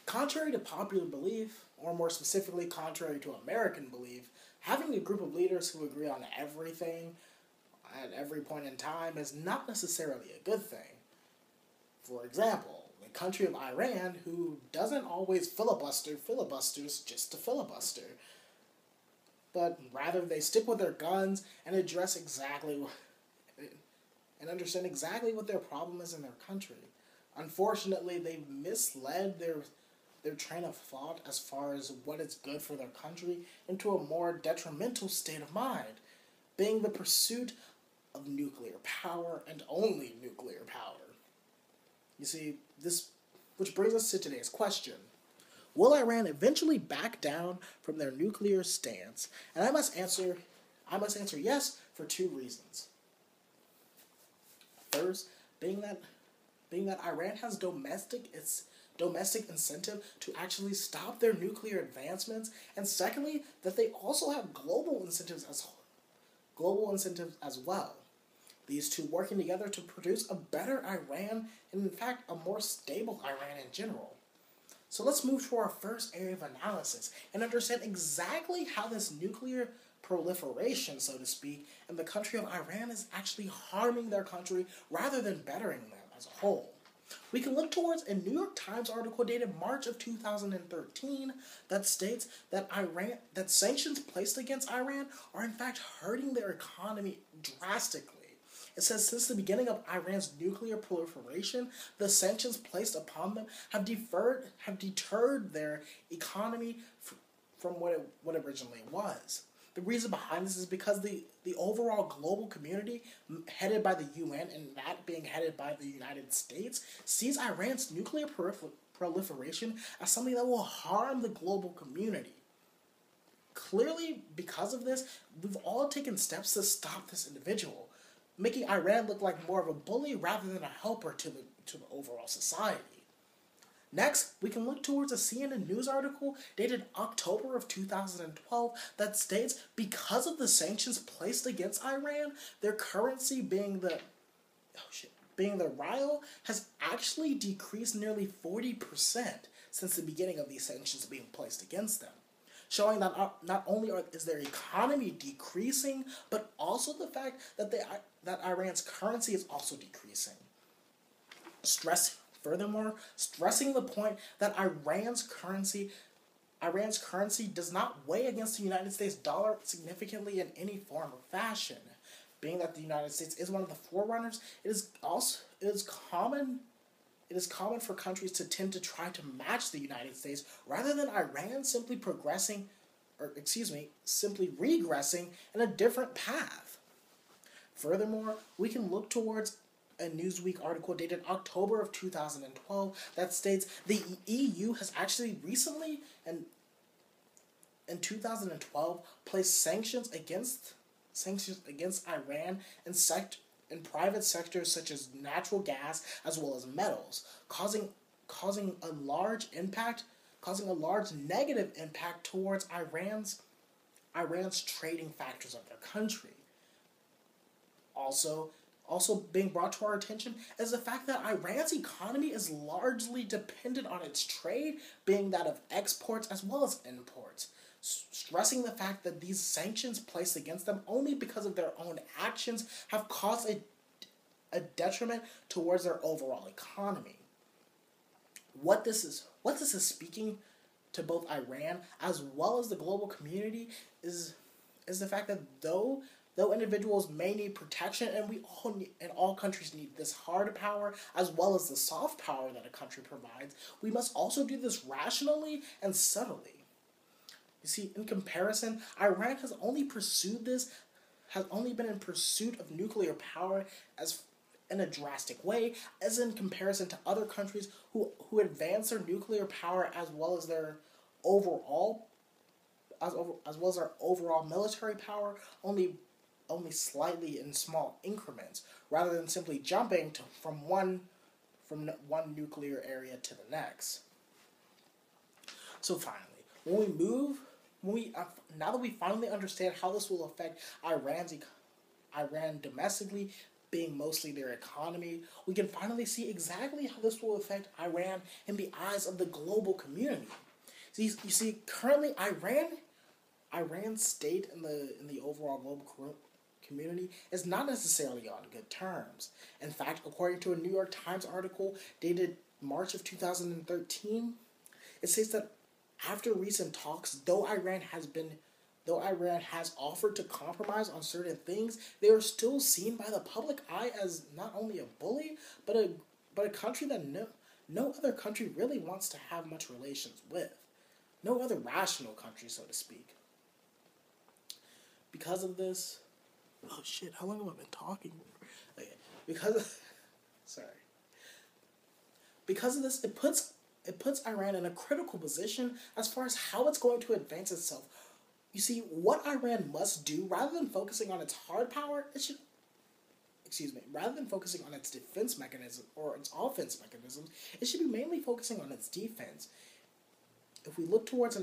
Contrary to popular belief, or more specifically, contrary to American belief, having a group of leaders who agree on everything at every point in time is not necessarily a good thing. For example, the country of Iran, who doesn't always filibusters just to filibuster, but rather they stick with their guns and address exactly and understand exactly what their problem is in their country. Unfortunately, they've misled their train of thought as far as what is good for their country into a more detrimental state of mind, being the pursuit of nuclear power and only nuclear power. You see, which brings us to today's question. Will Iran eventually back down from their nuclear stance? And I must answer yes for two reasons. First, being that Iran has domestic incentive to actually stop their nuclear advancements, and secondly, that they also have global incentives as well. These two working together to produce a better Iran and, in fact, a more stable Iran in general. So let's move to our first area of analysis and understand exactly how this nuclear proliferation, so to speak, in the country of Iran is actually harming their country rather than bettering them as a whole. We can look towards a New York Times article dated March of 2013 that states that sanctions placed against Iran are in fact hurting their economy drastically. It says since the beginning of Iran's nuclear proliferation, the sanctions placed upon them have deterred their economy from what it originally was. The reason behind this is because the overall global community, headed by the UN and that being headed by the United States, sees Iran's nuclear proliferation as something that will harm the global community. Clearly, because of this, we've all taken steps to stop this individual, making Iran look like more of a bully rather than a helper to the overall society. Next, we can look towards a CNN News article dated October of 2012 that states because of the sanctions placed against Iran, their currency being the rial has actually decreased nearly 40% since the beginning of these sanctions being placed against them, showing that not only is their economy decreasing, but also the fact that Iran's currency is also decreasing. Furthermore, stressing the point that Iran's currency does not weigh against the United States dollar significantly in any form or fashion. Being that the United States is one of the forerunners, it is common for countries to tend to try to match the United States rather than Iran simply regressing in a different path. Furthermore, we can look towards a Newsweek article dated October of 2012 that states the EU has actually recently, in 2012, placed sanctions against Iran in private sectors such as natural gas as well as metals, causing a large negative impact towards Iran's trading factors of their country. Also being brought to our attention is the fact that Iran's economy is largely dependent on its trade, being that of exports as well as imports, stressing the fact that these sanctions placed against them only because of their own actions have caused a detriment towards their overall economy. What this is speaking to both Iran as well as the global community is the fact that though individuals may need protection, and all countries need this hard power as well as the soft power that a country provides, we must also do this rationally and subtly. You see, in comparison, Iran has only been in pursuit of nuclear power as in a drastic way, as in comparison to other countries who advance their nuclear power as well as their overall military power only slightly in small increments, rather than simply jumping from one nuclear area to the next. So finally, now that we finally understand how this will affect Iran domestically, being mostly their economy, we can finally see exactly how this will affect Iran in the eyes of the global community. You see, currently Iran's state in the overall global community is not necessarily on good terms. In fact, according to a New York Times article dated March of 2013, it says that after recent talks, though Iran has offered to compromise on certain things, they are still seen by the public eye as not only a bully, but a country that no other country really wants to have much relations with. No other rational country, so to speak. Because of this, oh shit, how long have I been talking? Okay. Sorry. Because of this, it puts Iran in a critical position as far as how it's going to advance itself. You see, what Iran must do, rather than focusing on its hard power, rather than focusing on its defense mechanism or its offense mechanisms, it should be mainly focusing on its defense. If we look towards